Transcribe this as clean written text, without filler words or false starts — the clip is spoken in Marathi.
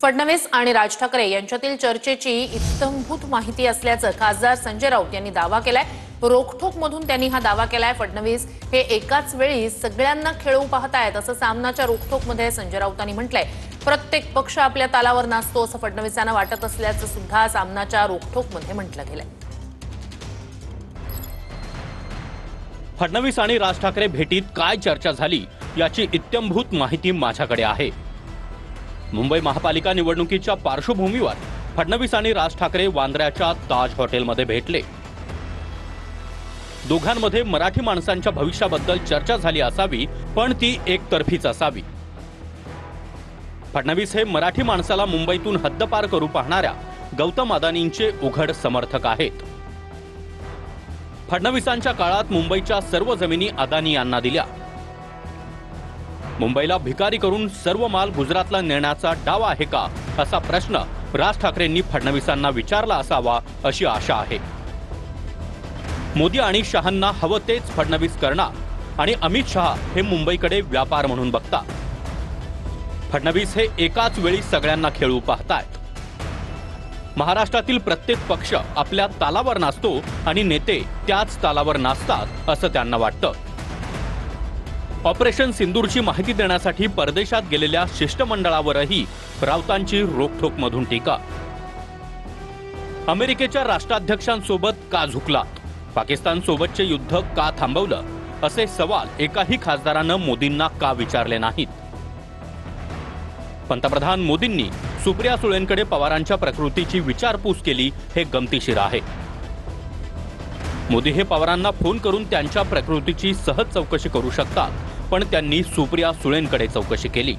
फडणवीस आणि राज ठाकरे यांच्यातील चर्चेची इत्थंभूत माहिती असल्याचं खासदार संजय राऊत यांनी दावा केलाय। रोखठोकमधून त्यांनी हा दावा केलाय। फडणवीस हे एकाच वेळी सगळ्यांना खेळू पाहतायत असं सामनाच्या रोखठोकमध्ये संजय राऊतांनी म्हटलंय। प्रत्येक पक्ष आपल्या तालावर नाचतो असं फडणवीसांना वाटत असल्याचं सुद्धा सामनाच्या रोखठोकमध्ये म्हटलं गेलंय। फडणवीस आणि राज ठाकरे भेटीत काय चर्चा झाली याची इत्थंभूत माहिती माझ्याकडे आहे। मुंबई महापालिका निवडणुकीच्या पार्श्वभूमीवर फडणवीस आणि राज ठाकरे वांद्र्याच्या ताज हॉटेलमध्ये भेटले। दोघांमध्ये मराठी माणसांच्या भविष्याबद्दल चर्चा झाली असावी, पण ती एकतर्फीच असावी। फडणवीस हे मराठी माणसाला मुंबईतून हद्दपार करू पाहणाऱ्या गौतम अदानींचे उघड समर्थक आहेत। फडणवीसांच्या काळात मुंबईच्या सर्व जमिनी अदानी यांना दिल्या। मुंबईला भिकारी करून सर्व माल गुजरातला नेण्याचा डाव आहे का असा प्रश्न राज ठाकरेंनी फडणवीसांना विचारला असावा अशी आशा आहे। मोदी आणि शहांना हवं तेच फडणवीस करणार आणि अमित शहा हे मुंबईकडे व्यापार म्हणून बघतात। फडणवीस हे एकाच वेळी सगळ्यांना खेळू पाहतायत। महाराष्ट्रातील प्रत्येक पक्ष आपल्या तालावर नाचतो आणि नेते त्याच तालावर नाचतात असं त्यांना वाटतं। ऑपरेशन सिंदूरची माहिती देण्यासाठी परदेशात गेलेल्या शिष्टमंडळावरही राऊतांची रोखठोकमधून टीका। अमेरिकेच्या राष्ट्राध्यक्षांसोबत का झुकलात? पाकिस्तानसोबतचे युद्ध का थांबवलं? असे सवाल एकाही खासदारानं मोदींना का विचारले नाहीत? पंतप्रधान मोदींनी सुप्रिया सुळेंकडे पवारांच्या प्रकृतीची विचारपूस केली हे गमतीशीर आहे। मोदी हे पवारांना फोन करून त्यांच्या प्रकृतीची सहज चौकशी करू शकतात, पण त्यांनी सुप्रिया सुळेंकडे चौकशी केली।